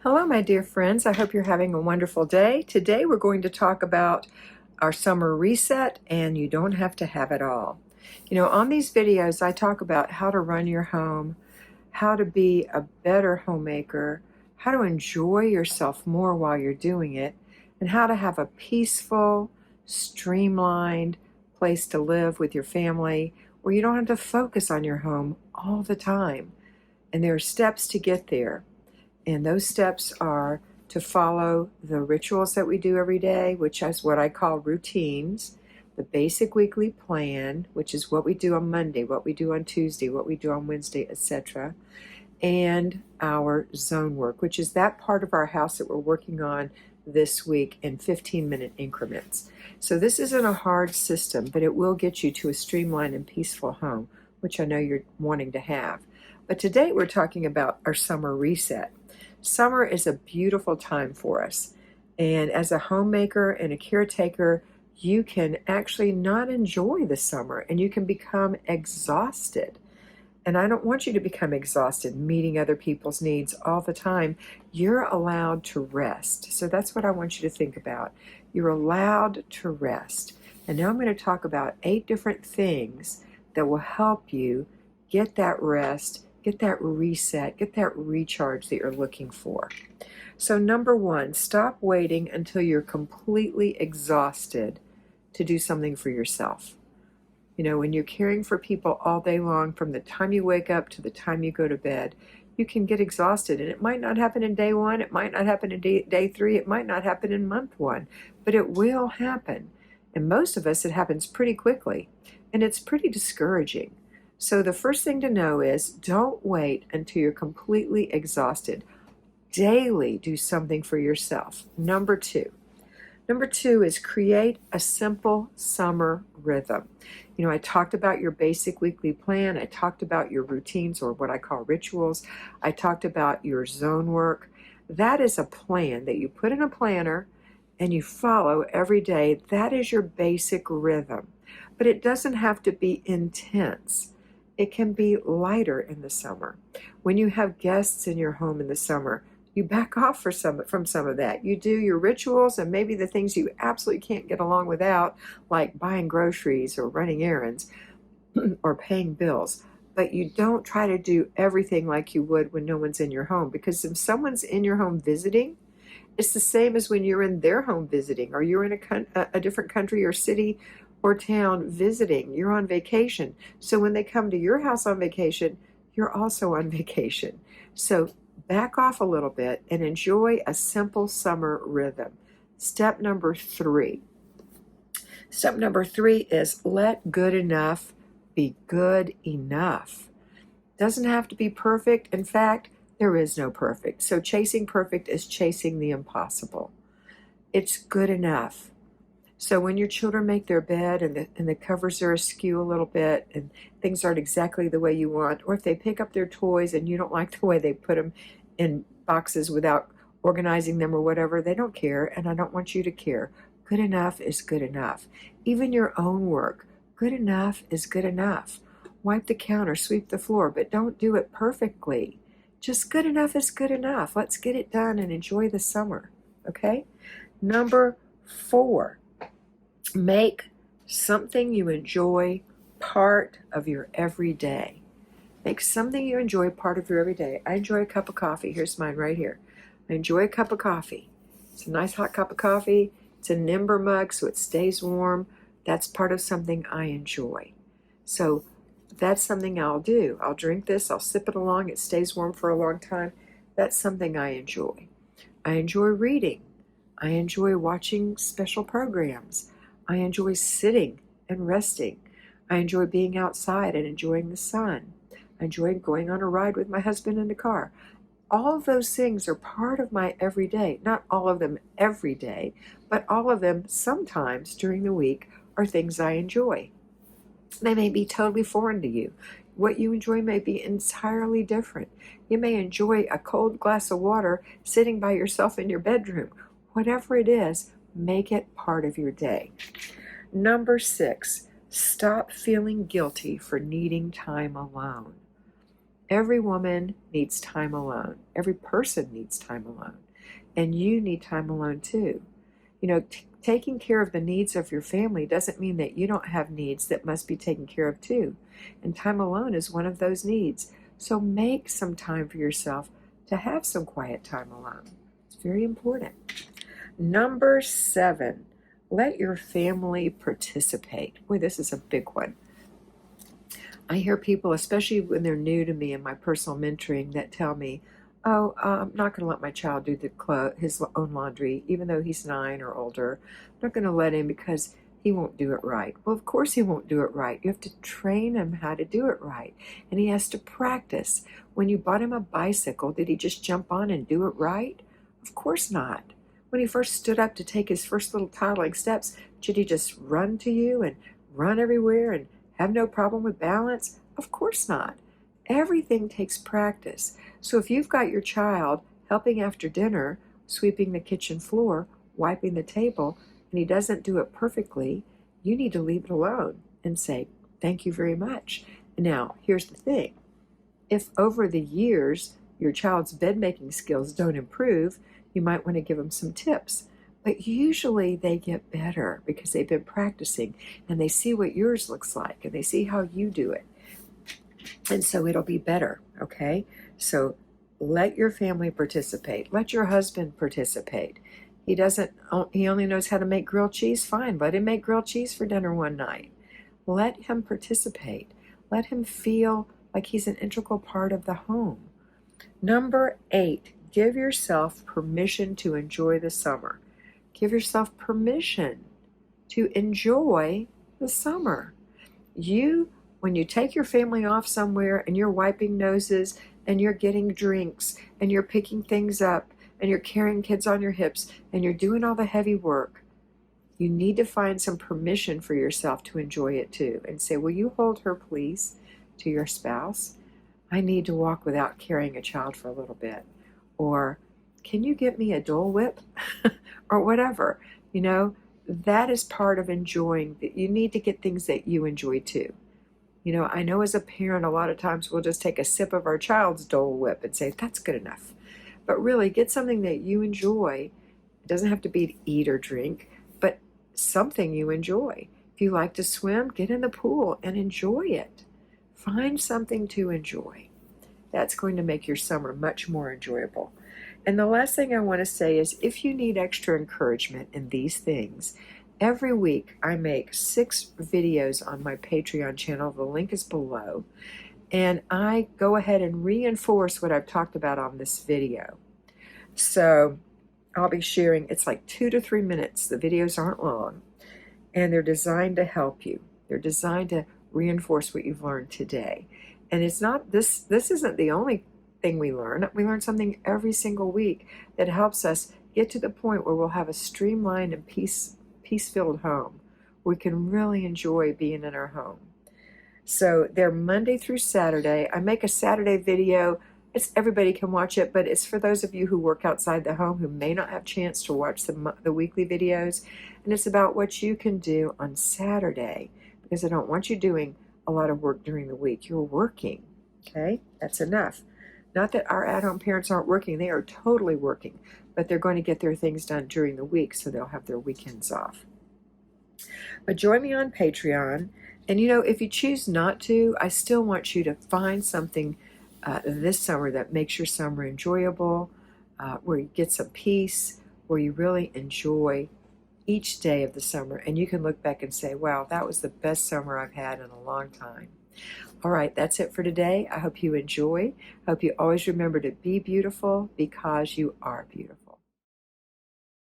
Hello, my dear friends. I hope you're having a wonderful day. Today we're going to talk about our summer reset, and you don't have to have it all. On these videos, I talk about how to run your home, how to be a better homemaker, how to enjoy yourself more while you're doing it, and how to have a peaceful, streamlined place to live with your family where you don't have to focus on your home all the time. And there are steps to get there. And those steps are to follow the rituals that we do every day, which is what I call routines, the basic weekly plan, which is what we do on Monday, what we do on Tuesday, what we do on Wednesday, etc., and our zone work, which is that part of our house that we're working on this week in 15-minute increments. So this isn't a hard system, but it will get you to a streamlined and peaceful home, which I know you're wanting to have. But today we're talking about our summer reset. Summer is a beautiful time for us. And as a homemaker and a caretaker, you can actually not enjoy the summer and you can become exhausted. And I don't want you to become exhausted meeting other people's needs all the time. You're allowed to rest. So that's what I want you to think about. You're allowed to rest. And now I'm going to talk about 8 different things that will help you get that rest, get that reset, get that recharge that you're looking for. So number 1, stop waiting until you're completely exhausted to do something for yourself. When you're caring for people all day long, from the time you wake up to the time you go to bed, you can get exhausted. And it might not happen in day 1, it might not happen in day 3, it might not happen in month 1, but it will happen. And most of us, it happens pretty quickly. And it's pretty discouraging. So the first thing to know is don't wait until you're completely exhausted. Daily do something for yourself. Number 2 is create a simple summer rhythm. I talked about your basic weekly plan. I talked about your routines, or what I call rituals. I talked about your zone work. That is a plan that you put in a planner and you follow every day. That is your basic rhythm. But it doesn't have to be intense. It can be lighter in the summer. When you have guests in your home in the summer, you back off from some of that. You do your rituals and maybe the things you absolutely can't get along without, like buying groceries or running errands or paying bills. But you don't try to do everything like you would when no one's in your home, because if someone's in your home visiting, it's the same as when you're in their home visiting, or you're in a different country or city or town visiting. You're on vacation. So when they come to your house on vacation, you're also on vacation. So back off a little bit and enjoy a simple summer rhythm. Step number 3. Step number 3 is let good enough be good enough. Doesn't have to be perfect. In fact, there is no perfect. So chasing perfect is chasing the impossible. It's good enough. So when your children make their bed and the covers are askew a little bit and things aren't exactly the way you want, or if they pick up their toys and you don't like the way they put them in boxes without organizing them or whatever, they don't care, and I don't want you to care. Good enough is good enough. Even your own work, good enough is good enough. Wipe the counter, sweep the floor, but don't do it perfectly. Just good enough is good enough. Let's get it done and enjoy the summer, okay? Number 4. Make something you enjoy part of your everyday. Make something you enjoy part of your everyday. I enjoy a cup of coffee. Here's mine right here. I enjoy a cup of coffee. It's a nice hot cup of coffee. It's a Nimber mug, so it stays warm. That's part of something I enjoy. So that's something I'll do. I'll drink this. I'll sip it along. It stays warm for a long time. That's something I enjoy. I enjoy reading. I enjoy watching special programs. I enjoy sitting and resting. I enjoy being outside and enjoying the sun. I enjoy going on a ride with my husband in the car. All of those things are part of my everyday. Not all of them every day, but all of them sometimes during the week are things I enjoy. They may be totally foreign to you. What you enjoy may be entirely different. You may enjoy a cold glass of water sitting by yourself in your bedroom. Whatever it is, make it part of your day. Number 6, stop feeling guilty for needing time alone. Every woman needs time alone. Every person needs time alone. And you need time alone too. You know, taking care of the needs of your family doesn't mean that you don't have needs that must be taken care of too. And time alone is one of those needs. So make some time for yourself to have some quiet time alone. It's very important. Number 7, let your family participate. Boy, this is a big one. I hear people, especially when they're new to me in my personal mentoring, that tell me, oh, I'm not going to let my child do his own laundry, even though he's 9 or older. I'm not going to let him because he won't do it right. Well, of course he won't do it right. You have to train him how to do it right, and he has to practice. When you bought him a bicycle, did he just jump on and do it right? Of course not. When he first stood up to take his first little toddling steps, should he just run to you and run everywhere and have no problem with balance? Of course not. Everything takes practice. So if you've got your child helping after dinner, sweeping the kitchen floor, wiping the table, and he doesn't do it perfectly, you need to leave it alone and say, thank you very much. Now, here's the thing. If over the years your child's bed making skills don't improve, you might want to give them some tips. But usually they get better because they've been practicing and they see what yours looks like and they see how you do it. And so it'll be better, okay? So let your family participate. Let your husband participate. He only knows how to make grilled cheese. Fine, let him make grilled cheese for dinner one night. Let him participate. Let him feel like he's an integral part of the home. Number 8, give yourself permission to enjoy the summer. Give yourself permission to enjoy the summer. When you take your family off somewhere and you're wiping noses and you're getting drinks and you're picking things up and you're carrying kids on your hips and you're doing all the heavy work, you need to find some permission for yourself to enjoy it too. And say, will you hold her, please, to your spouse? I need to walk without carrying a child for a little bit. Or, can you get me a Dole Whip? Or whatever. You know, that is part of enjoying. You need to get things that you enjoy too. You know, I know as a parent, a lot of times we'll just take a sip of our child's Dole Whip and say, that's good enough. But really, get something that you enjoy. It doesn't have to be to eat or drink, but something you enjoy. If you like to swim, get in the pool and enjoy it. Find something to enjoy. That's going to make your summer much more enjoyable. And the last thing I want to say is, if you need extra encouragement in these things, every week I make 6 videos on my Patreon channel. The link is below. And I go ahead and reinforce what I've talked about on this video. So I'll be sharing, it's like 2 to 3 minutes. The videos aren't long. And they're designed to help you. They're designed to reinforce what you've learned today. And it's not, this isn't the only thing we learn. We learn something every single week that helps us get to the point where we'll have a streamlined and peace-filled home. We can really enjoy being in our home. So they're Monday through Saturday. I make a Saturday video. Everybody can watch it, but it's for those of you who work outside the home who may not have a chance to watch the weekly videos. And it's about what you can do on Saturday, because I don't want you doing a lot of work during the week. You're working, okay? That's enough. Not that our at-home parents aren't working. They are totally working, but they're going to get their things done during the week, so they'll have their weekends off. But join me on Patreon. And you know, if you choose not to, I still want you to find something this summer that makes your summer enjoyable, where you get some peace, where you really enjoy each day of the summer. And you can look back and say, wow, that was the best summer I've had in a long time. All right, that's it for today. I hope you enjoy. I hope you always remember to be beautiful because you are beautiful.